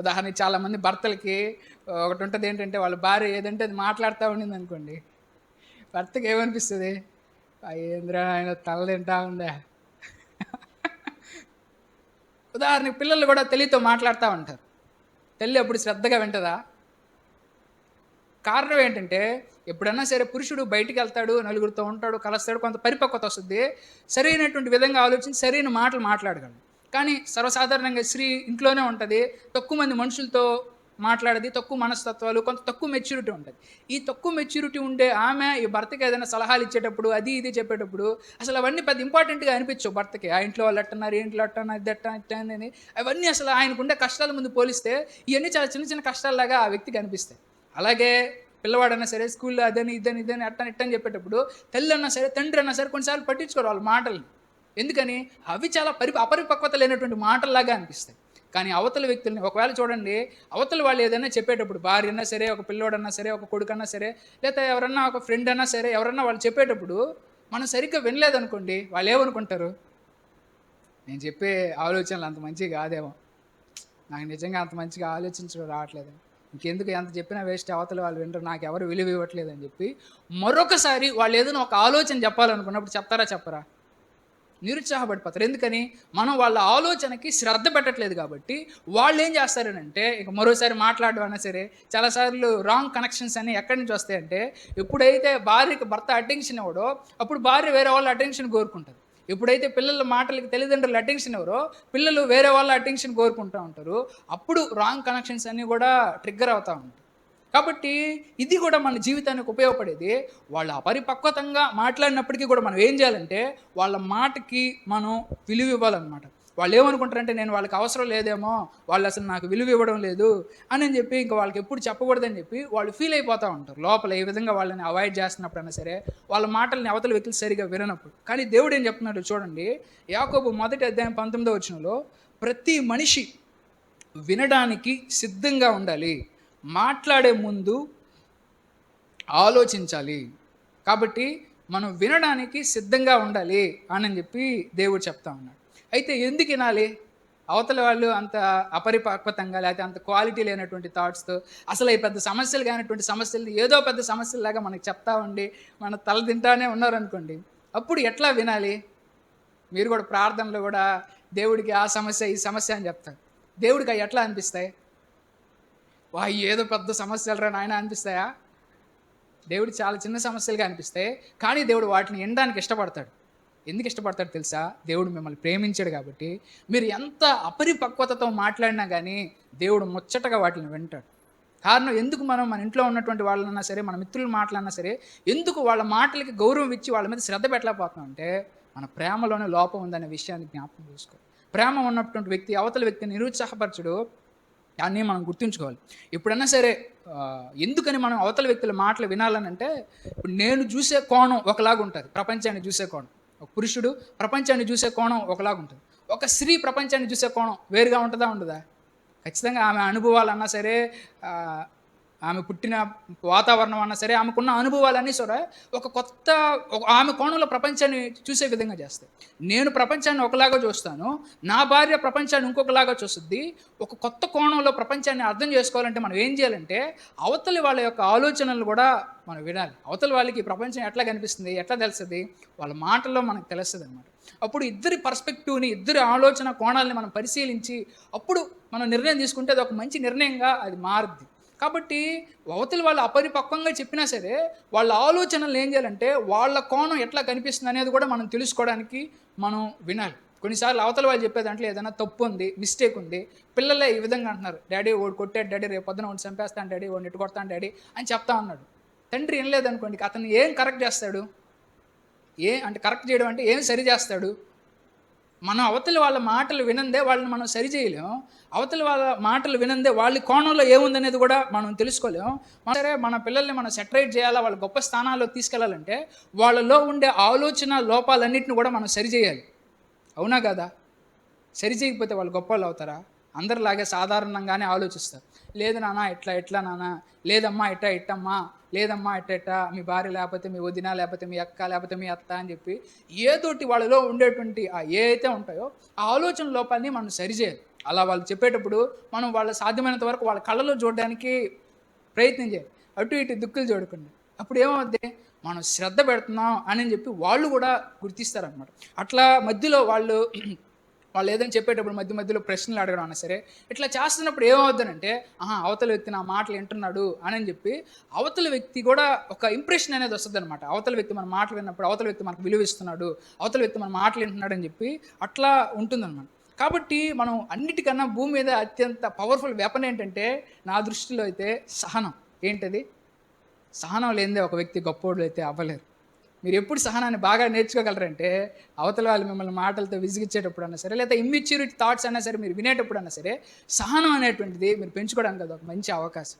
ఉదాహరణకి చాలామంది భర్తలకి ఒకటి ఉంటుంది ఏంటంటే, వాళ్ళ భార్య ఏదంటే అది మాట్లాడుతూ ఉండిందనుకోండి, భర్తకి ఏమనిపిస్తది? ఏందిరా నాయన తల తింటా ఉందా? ఉదాహరణకి పిల్లలు కూడా తెలివితో మాట్లాడుతా ఉంటారు. తల్లి అప్పుడు శ్రద్ధగా వింటదా? కారణం ఏంటంటే, ఎప్పుడన్నా సరే పురుషుడు బయటికెళ్తాడు, నలుగురితో ఉంటాడు, కలుస్తాడు, కొంత పరిపక్వత వస్తది. సరైనటువంటి విధంగా ఆలోచించి సరైన మాటలు మాట్లాడగలడు. కానీ సర్వసాధారణంగా స్త్రీ ఇంట్లోనే ఉంటది. తక్కువ మంది మనుషులతో మాట్లాడేది, తక్కువ మనస్తత్వాలు, కొంత తక్కువ మెచ్యూరిటీ ఉంటది. ఈ తక్కువ మెచ్యూరిటీ ఉండే ఆమె ఈ భర్తకి ఏదైనా సలహాలు ఇచ్చేటప్పుడు, అది ఇది చెప్పేటప్పుడు అసలు అవన్నీ పెద్ద ఇంపార్టెంట్‌గా అనిపించవు భర్తకి. ఆ ఇంట్లో వాళ్ళు ఎట్టున్నారు, ఈ ఇంట్లో ఎట్టున్నారు, ఇది ఎట్టా, ఇట్టా అని అవన్నీ అసలు ఆయనకుండే కష్టాల ముందు పోలిస్తే, ఇయన్నీ చాలా చిన్న చిన్న కష్టాల్లాగా ఆ వ్యక్తికి అనిపిస్తాయి. అలాగే పిల్లవాడన్నా సరే స్కూల్‌లో అదని, ఇదని, ఇదని, అట్టని, ఇట్టని చెప్పేటప్పుడు తల్లన్నా సరే, తండ్రన్నా సరే కొన్నిసార్లు పట్టించుకోరు వాళ్ళ మాటల్ని. ఎందుకని? అవి చాలా అపరిపక్వత లేనటువంటి మాటల్లాగా అనిపిస్తాయి. కానీ అవతల వ్యక్తుల్ని ఒకవేళ చూడండి, అవతల వాళ్ళు ఏదైనా చెప్పేటప్పుడు భార్యన్నా సరే, ఒక పిల్లోడన్నా సరే, ఒక కొడుకన్నా సరే, లేతే ఎవరన్నా ఒక ఫ్రెండ్ అన్నా సరే, ఎవరన్నా వాళ్ళు చెప్పేటప్పుడు మనం సరిగ్గా వినలేదనుకోండి, వాళ్ళేమనుకుంటారు? నేను చెప్పే ఆలోచనలు అంత మంచివి కాదేమో! నాకు నిజంగా అంత మంచిగా ఆలోచించడం రావట్లేదు. ఇంకెందుకు ఎంత చెప్పినా వేస్ట్ అవతల వాళ్ళు వినరు. నాకెవరు విలువ ఇవ్వట్లేదని చెప్పి, మరొకసారి వాళ్ళేదైనా ఒక ఆలోచన చెప్పాలనుకున్నప్పుడు చెప్తారా? చెప్పరా? నిరుత్సాహపడిపోతారు. ఎందుకని? మనం వాళ్ళ ఆలోచనకి శ్రద్ధ పెట్టట్లేదు కాబట్టి, వాళ్ళేం చేస్తారనంటే, ఇక మరోసారి మాట్లాడడం అన్నా సరే, చాలా సార్లు రాంగ్ కనెక్షన్స్ అన్నీ ఎక్కడి నుంచి వస్తాయంటే, ఎప్పుడైతే భార్యకి భర్త అటెన్షన్ ఇవ్వడో, అప్పుడు భార్య వేరే వాళ్ళ అటెన్షన్ కోరుకుంటది. ఎప్పుడైతే పిల్లల మాటలకి తల్లిదండ్రులు అటెన్షన్ ఇవ్వరో, పిల్లలు వేరే వాళ్ళ అటెన్షన్ కోరుకుంటా ఉంటారు. అప్పుడు రాంగ్ కనెక్షన్స్ అన్నీ గూడా ట్రిగ్గర్ అవుతా ఉంటాయి. కాబట్టి ఇది కూడా మన జీవితానికి ఉపయోగపడేది. వాళ్ళు అపరిపక్వతంగా మాట్లాడినప్పటికీ కూడా మనం ఏం చేయాలంటే, వాళ్ళ మాటకి మనం విలువ ఇవ్వాలనమాట. వాళ్ళేమనుకుంటారంటే, నేను వాళ్ళకి అవసరం లేదేమో, వాళ్ళసలు నాకు విలువ ఇవ్వడం లేదు అని చెప్పి ఇంక వాళ్ళకెప్పుడు చెప్పకూడదని చెప్పి వాళ్ళు ఫీల్ అయిపోతా ఉంటారు. లోపల ఏ విధంగా వాళ్ళని అవాయిడ్ చేస్తున్నప్పుడైనా సరే, వాళ్ళ మాటల్ని అవతల వ్యక్తులు సరిగ్గా విననప్పుడు. కానీ దేవుడేం చెప్తున్నాడో చూడండి, యాకోబు మొదటి అధ్యాయం 19వ వచనంలో, ప్రతి మనిషి వినడానికి సిద్ధంగా ఉండాలి. మాట్లాడే ముందు ఆలోచించాలి. కాబట్టి మనం వినడానికి సిద్ధంగా ఉండాలి అని చెప్పి దేవుడు చెప్తా ఉన్నాడు. అయితే ఎందుకు వినాలి? అవతల వాళ్ళు అంత అపరిపక్వతంగా లేకపోతే అంత క్వాలిటీ లేనటువంటి థాట్స్‌తో అసలు ఈ పెద్ద సమస్యలు కానటువంటి సమస్యలు ఏదో పెద్ద సమస్యల్లాగా మనకు చెప్తా ఉండి, మన తల తింటానే ఉన్నారనుకోండి. అప్పుడు ఎట్లా వినాలి? మీరు కూడా ప్రార్థనలో కూడా దేవుడికి ఆ సమస్య, ఈ సమస్య అని చెప్తారు. దేవుడికి అయి ఎట్లా అనిపిస్తాయి? ఏదో పెద్ద సమస్యలురా నాయన అనిపిస్తాయా? దేవుడికి చాలా చిన్న సమస్యలుగా అనిపిస్తాయి. కానీ దేవుడు వాటిని వినడానికి ఇష్టపడతాడు. ఎందుకు ఇష్టపడతాడో తెలుసా? దేవుడు మిమ్మల్ని ప్రేమించాడు కాబట్టి, మీరు ఎంత అపరిపక్వతతో మాట్లాడినా గానీ, దేవుడు ముచ్చటగా వాటిని వింటాడు. కారణం ఎందుకు మనం మన ఇంట్లో ఉన్నటువంటి వాళ్ళన్నా సరే, మన మిత్రుల మాటలన్నా సరే, ఎందుకు వాళ్ళ మాటలకి గౌరవం ఇచ్చి వాళ్ళ మీద శ్రద్ధ పెట్టలేకపోతున్నామంటే, మన ప్రేమలోనే లోపం ఉందనే విషయాన్ని జ్ఞాపకం చేసుకో. ప్రేమ ఉన్నటువంటి వ్యక్తి అవతల వ్యక్తిని నిరుత్సాహపరచడు. దాన్ని మనం గుర్తుంచుకోవాలి. ఎప్పుడన్నా సరే ఎందుకని మనం అవతల వ్యక్తుల మాటలు వినాలనంటే, ఇప్పుడు నేను చూసే కోణం ఒకలాగుంటది. ప్రపంచాన్ని చూసే కోణం. ఒక పురుషుడు ప్రపంచాన్ని చూసే కోణం ఒకలాగుంటది. ఒక స్త్రీ ప్రపంచాన్ని చూసే కోణం వేరుగా ఉంటదా? ఉండదా? ఖచ్చితంగా ఆమె అనుభవాలన్నా సరే, ఆహ్, ఆమె పుట్టిన వాతావరణం అన్నా సరే, ఆమెకున్న అనుభవాలన్నీ సరే ఆమె కోణంలో ప్రపంచాన్ని చూసే విధంగా చేస్తాయి. నేను ప్రపంచాన్ని ఒకలాగా చూస్తాను. నా భార్య ప్రపంచాన్ని ఇంకొకలాగా చూస్తుంది. ఒక కొత్త కోణంలో ప్రపంచాన్ని అర్థం చేసుకోవాలంటే మనం ఏం చేయాలంటే, అవతలి వాళ్ళ యొక్క ఆలోచనలు కూడా మనం వినాలి. అవతల వాళ్ళకి ఈ ప్రపంచం ఎట్లా కనిపిస్తుంది? ఎట్లా తెలుస్తది? వాళ్ళ మాటల్లో మనకు తెలుస్తదనమాట. అప్పుడు ఇద్దరి పర్స్పెక్టివ్‌ని, ఇద్దరి ఆలోచన కోణాలని మనం పరిశీలించి, అప్పుడు మనం నిర్ణయం తీసుకుంటే అది ఒక మంచి నిర్ణయంగా అది మారుద్ది. కాబట్టి అవతలి వాళ్ళు అపరిపక్వంగా చెప్పినా సరే, వాళ్ళ ఆలోచనలు ఏం చేయాలంటే, వాళ్ళ కోణం ఎట్లా కనిపిస్తుందనేది కూడా మనం తెలుసుకోవడానికి మనం వినాలి. కొన్నిసార్లు అవతల వాళ్ళు చెప్పే దాంట్లో ఏదైనా తప్పుంది, మిస్టేక్ ఉంది. పిల్లలే ఈ విధంగా అంటున్నారు. డ్యాడీ వాడు కొట్టాడు డ్యాడీ, రేపు పొద్దున వాడిని చంపేస్తాను డ్యాడీ, వాడిని ఇటు కొడతాను డ్యాడీ అని చెప్తా ఉన్నాడు. తండ్రి ఇనలేదనుకోండి, అతన్ని ఏం కరెక్ట్ చేస్తాడు? అంటే కరెక్ట్ చేయడం అంటే ఏం సరి చేస్తాడు? మనం అవతలి వాళ్ళ మాటలు వినందే వాళ్ళని మనం సరి చేయలేం. అవతలి వాళ్ళ మాటలు వినందే వాళ్ళ కోణంలో ఏముందనేది కూడా మనం తెలుసుకోలేం. సరే మన పిల్లల్ని మనం సెటరేట్ చేయాలా, వాళ్ళ గొప్ప స్థానాల్లోకి తీసుకెళ్ళాలంటే, వాళ్ళలో ఉండే ఆలోచన లోపాలన్నిటిని కూడా మనం సరిజేయాలి. అవునా కాదా? సరి చేయకపోతే వాళ్ళు గొప్పోళ్ళవుతారా? అందరిలాగే సాధారణంగానే ఆలోచిస్తారు. లేదు నాన్న ఇట్లా, ఇట్లా నాన్న. లేదమ్మా ఇట్టా, ఇట్టమ్మా. లేదమ్మా ఇట్ట, ఇట్టా. మీ భార్య లేపోతే మీ వదిన, లేపోతే మీ అక్క, లేపోతే మీ అత్త అని చెప్పి ఏదోటి వాళ్ళలో ఉండేటువంటి ఏ అయితే ఉంటాయో, ఆ ఆలోచన లోపాన్ని మనం సరిజేయాలి. అలా వాళ్ళు చెప్పేటప్పుడు మనం వాళ్ళ సాధ్యమైనంత వరకు వాళ్ళ కళ్ళలో చూడడానికి ప్రయత్నం చేయాలి. అటు ఇటు దిక్కులు చూడకుండా. అప్పుడు ఏమవుద్ది? మనం శ్రద్ధ పెడుతున్నాం అని చెప్పి వాళ్ళు కూడా గుర్తిస్తారనమాట. అట్లా మధ్యలో వాళ్ళు ఏదైనా చెప్పేటప్పుడు మధ్య మధ్యలో ప్రశ్నలు అడగడం అన్నా సరే, ఇట్లా చేస్తున్నప్పుడు ఏమవుద్దనంటే, ఆహా! అవతల వ్యక్తి నా మాటలు వింటున్నాడు అని చెప్పి, అవతల వ్యక్తి కూడా ఒక ఇంప్రెషన్ అనేది వస్తదనమాట. అవతల వ్యక్తి మన మాటలు విన్నప్పుడు, అవతల వ్యక్తి మనకు విలువిస్తున్నాడు, అవతల వ్యక్తి మన మాటలు వింటున్నాడు అని చెప్పి అట్లా ఉంటుందనమాట. కాబట్టి మనం అన్నిటికన్నా భూమి మీద అత్యంత పవర్‌ఫుల్ వెపన్ ఏంటంటే, నా దృష్టిలో అయితే సహనం. ఏంటది? సహనం లేనిదే ఒక వ్యక్తి గొప్పోడైతే అవ్వలేరు. మీరెప్పుడు సహనాన్ని బాగా నేర్చుకోగలరంటే, అవతల వాళ్ళు మిమ్మల్ని మాటలతో విసిగిచ్చేటప్పుడన్నా సరే, లేదా ఇమ్మెచ్యూరిటీ థాట్స్ అయినా సరే మీరు వినేటప్పుడన్నా సరే, సహనం అనేటువంటిది మీరు పెంచుకోవడానికి అదొక మంచి అవకాశం.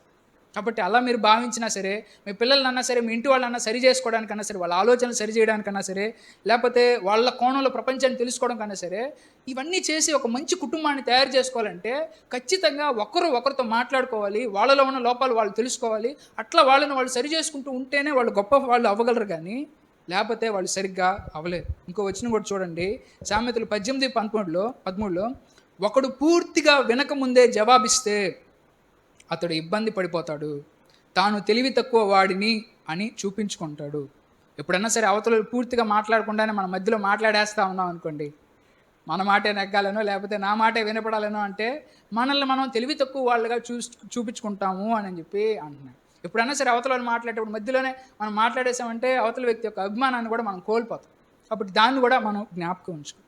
కాబట్టి అలా మీరు భావించినా సరే, మీ పిల్లలనన్నా సరే, మీ ఇంటి వాళ్ళనన్నా సరి చేసుకోవడానికన్నా సరే, వాళ్ళ ఆలోచనలు సరి చేయడానికన్నా సరే, లేపోతే వాళ్ళ కోణంలో ప్రపంచాన్ని తెలుసుకోవడం కన్నా సరే, ఇవన్నీ చేసి ఒక మంచి కుటుంబాన్ని తయారు చేసుకోవాలంటే, ఖచ్చితంగా ఒకరు ఒకరితో మాట్లాడుకోవాలి. వాళ్ళలో ఉన్న లోపాలు వాళ్ళు తెలుసుకోవాలి. అట్లా వాళ్ళని వాళ్ళు సరి చేసుకుంటూ ఉంటేనే వాళ్ళు గొప్ప వాళ్ళు అవ్వగలరు గానీ, లేపోతే వాళ్ళు సరిగ్గా అవ్వలేరు. ఇంకో వచనం కూడా చూడండి. సామెతలు 13:13లో ఒకడు పూర్తిగా వినకముందే జవాబిస్తే అతడు ఇబ్బంది పడిపోతాడు. తాను తెలివి తక్కువ వాడిని అని చూపించుకుంటాడు. ఎప్పుడన్నా సరే అవతలోళ్ళు పూర్తిగా మాట్లాడకుండానే మన మధ్యలో మాట్లాడేస్తా ఉన్నాం అనుకోండి. మన మాటే నెగ్గాలనో, లేపోతే నా మాటే వినపడాలనో అంటే, మనల్ని మనం తెలివి తక్కువ వాళ్ళుగా చూపించుకుంటాము అని చెప్పి అంటున్నాడు. ఎప్పుడన్నా సరే అవతల వాళ్ళు మాట్లాడేటప్పుడు మధ్యలోనే మనం మాట్లాడేసామంటే, అవతల వ్యక్తి యొక్క అభిమానాన్ని కూడా మనం కోల్పోతాం. కాబట్టి దాన్ని కూడా మనం జ్ఞాపకం ఉంచుకోవాలి.